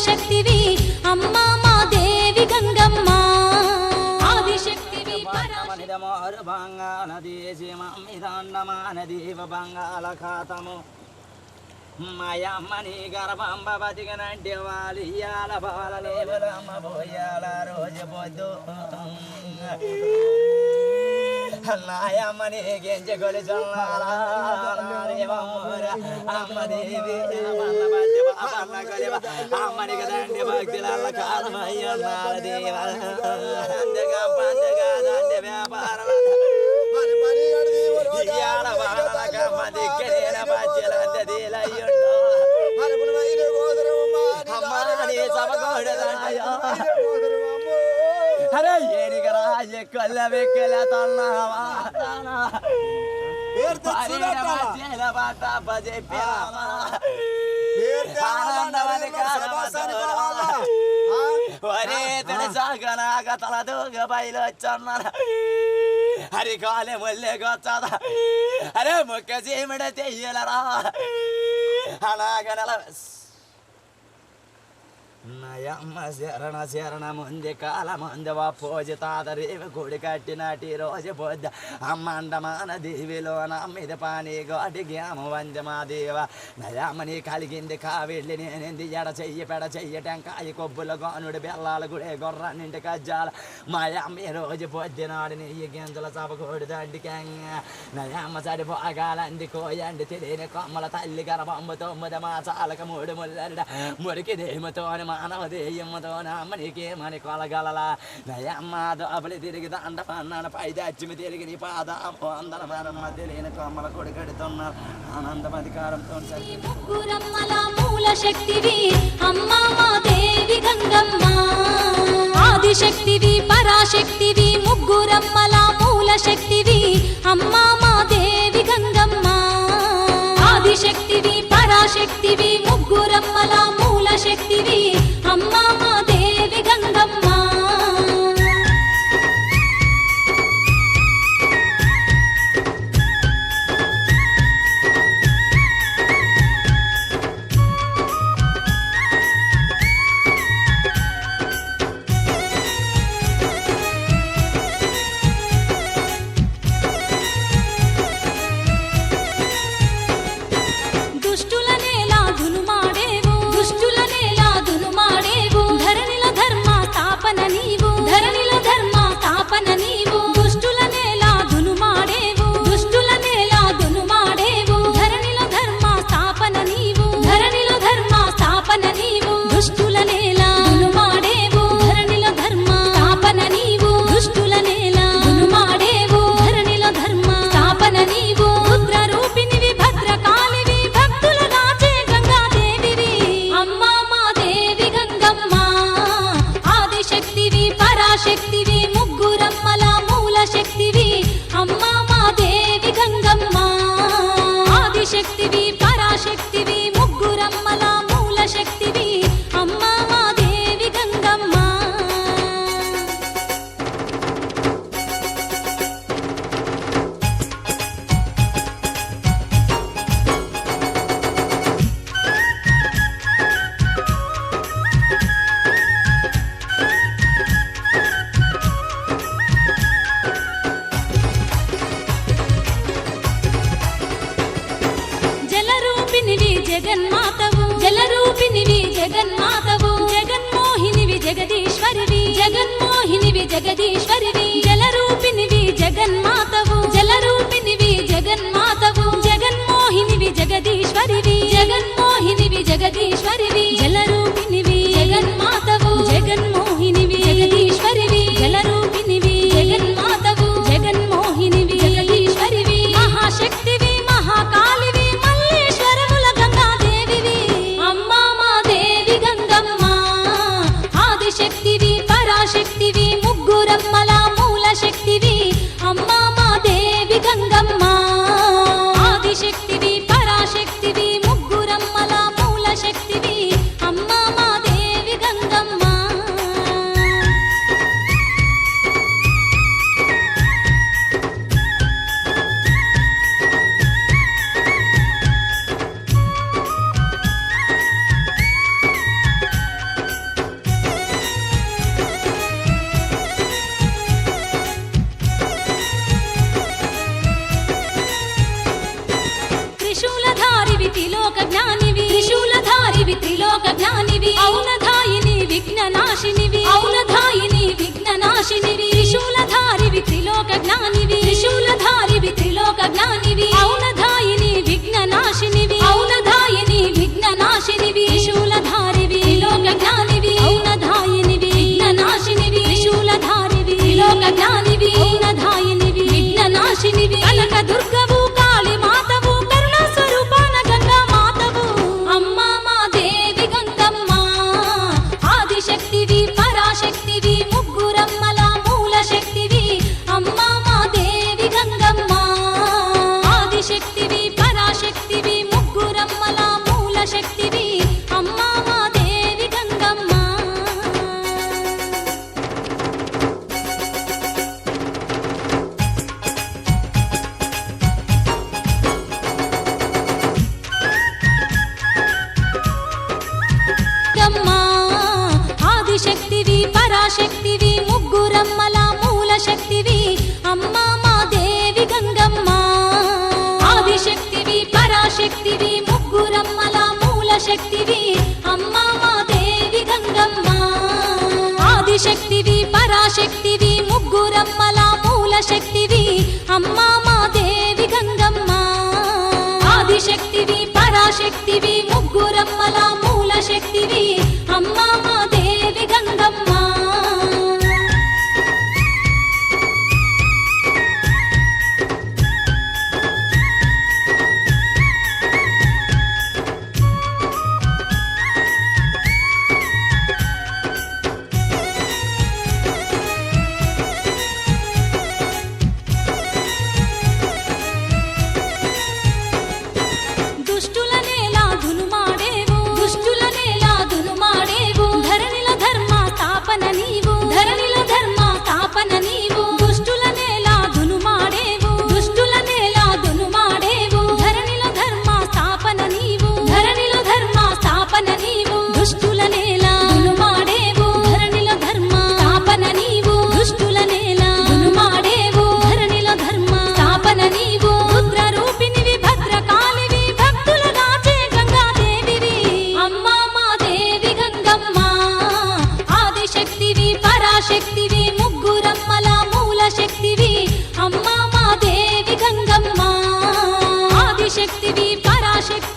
శక్తివి అమ్మా మా దేవి గంగమ్మ ఆదిశక్తివి పరమనిదమోరు బంగాళది సీమమిదండమానదీవ బంగాళఖాతము మాయమ్మని గర్భంబ బతికనంటే వాళ్ళు ఇయ్యాల బాలలేవులమ్మ పోయాల రోజు పొద్దు నాయమ్మని గింజ కొలిచొల్లారా అమ్మ దేవి అమ్మనికి దండి భక్తుల కాలమయ్యన్నారు దేవ అందుగా పండుగ దండి వ్యాపారాల అరే ఏరిగరా ఎక్కల వెక్కల తన్నావా తలదూగ బయలు వచ్చన్నారు హరి కాలే మొల్లేకొచ్చదా అరే మొక్క చీమిడ తెయ్యలరా అలాగ నెల నయమ్మ శరణ శరణ ముందు కాల ముందు పోజి తాతరేవి గుడి కట్టినటి రోజు పొద్దు అమ్మండమాన దేవిలో నమ్మిద పాని గోటి గ్యాము వంది మా దేవ నయమ్మని కలిగింది కావిళ్ళి నేనింది ఎడ చెయ్యి పెడ చెయ్యి టెంకాయ కొబ్బుల గోనుడి బెల్లాల గుడే గొర్ర నింటి కజ్జాల మాయమ్మ రోజు పొద్దునాడు నెయ్యి గింజల చపకోడి దండికెంగ నయమ్మ సరిపోగాలంది కోయండి తెలియని కొమ్మల తల్లి గర్భమ్మ తొమ్మిది మా చాలక మూడు ముల్లడ మురికి దేమతోని మానవదేయమ్మతో నామ్మనికే మని కొలగలలా నయమ్మ దోపలి తిరిగి దండపన్నాను పై దచ్చిమి తిరిగి నీ పాదాము అందర పరమ్మ తెలియని కొమ్మల కొడి కడుతున్నారు ఆనందం అధికారంతో ముగ్గురమ్మల మూల శక్తివి అమ్మా మా దేవి గంగమ్మ ఆదిశక్తివి పరాశక్తివి ముగ్గురమ్మల మూల శక్తివి అమ్మా మా దేవి గంగమ్మ ఆదిశక్తివి పరాశక్తివి ముగ్గురమ్మల మూల శక్తివి అమ్మా మా దేవి గంగమ్మ శక్తివి ముగ్గురమ్మల మూల శక్తివి అమ్మా మా దేవి గంగమ్మ ఆదిశక్తివి పరాశక్తివి ముగ్గురమ్మల మూల శక్తివి అమ్మా మా దేవి గంగమ్మ జగన్మాతవు జలరూపినివి జగన్మాతవు జగన్మోహినివి జగదీశ్వరివి జగన్మోహినివి జగదీశ్వరివి జలరూపినివి జగన్మాతవు జలరూపినివి జగన్మాతవు జగన్మోహినివి జగదీశ్వరివి జగన్మోహినివి జగదీశ్వరివి జలరూపినివి జగన్మాతవు జగన్మోహినివి జగదీశ్వరివి జలరూపినివి జగన్మాతవు జగన్మోహినివి జగదీశ్వరివి మహాశక్తివి మహాకాళివి శక్తివి పరాశక్తివి ముగ్గురమ్మల త్రిలోక జ్ఞానివి ఔనధాయిని విఘ్ననాశినివి ఔనధాయిని విఘ్ననాశినివి త్రిశూలధారివి త్రిలోక జ్ఞానివి త్రిశూలధారివి త్రిలోక జ్ఞానివి ఔనధాయిని విఘ్ననాశినివి ఔనధాయిని విఘ్ననాశినివి త్రిశూలధారివి త్రిలోక జ్ఞానివి ఔనధాయినివి విఘ్ననాశినివి త్రిశూలధారివి త్రిలోక జ్ఞానివి ఔనధాయినివి విఘ్ననాశినివి కనక దుర్గవు కాళీ మాతవు కరుణ స్వరూపాన గంగా మాతవు అమ్మా మా దేవి గంగమ్మ ఆదిశక్తివి పరాశక్తివి ముగ్గురమ్మల మూల శక్తివి అమ్మా మా దేవి గంగమ్మ ఆదిశక్తివి పరాశక్తివి ముగ్గురమ్మల మూల శక్తివి అమ్మా మా దేవి గంగమ్మ గంగమ్మ ఆదిశక్తివి పరాశక్తివి ముగ్గురమ్మల మూల శక్తివి అమ్మా మా దేవి గంగమ్మ ఆదిశక్తివి పరాశక్తివి ముగ్గురమ్మల మూల శక్తివి అమ్మా మా దేవి గంగమ్మ ఆదిశక్తివి పరాశక్తివి ముగ్గురమ్మల మూల శక్తివి అమ్మా మా దేవి గంగమ్మ ఆదిశక్తివి పరాశక్తివి ముగ్గురమ్మల మూల శక్తివి అమ్మా మా దేవి గంగమ్మ దుష్టులనేలా దునుమాడేవు దుష్టులనేలా దునుమాడేవు ధరణిల ధర్మ స్థాపన నీవు ధరణిల ధర్మ స్థాపన నీవు దుష్టులనేలా దునుమాడేవు దుష్టులనేలా దునుమాడేవు ధరణిల ధర్మ స్థాపన నీవు ధరణిల ధర్మ స్థాపన నీవు దుష్టులనేలా దునుమాడేవు ధరణిల ధర్మ స్థాపన నీవు దుష్టులనేలా దునుమాడేవు ధరణిల ధర్మ స్థాపన నీవు రుద్ర రూపిణివి భద్రకాళివి భక్తుల నాచే గంగాదేవివి అమ్మా మా దేవి గంగమ్మ ఆదిశక్తివి పరాశక్తివి ముగ్గురమ్మల మూల శక్తివి అమ్మా మా దేవి గంగమ్మ ఆదిశక్తివి పరాశక్తి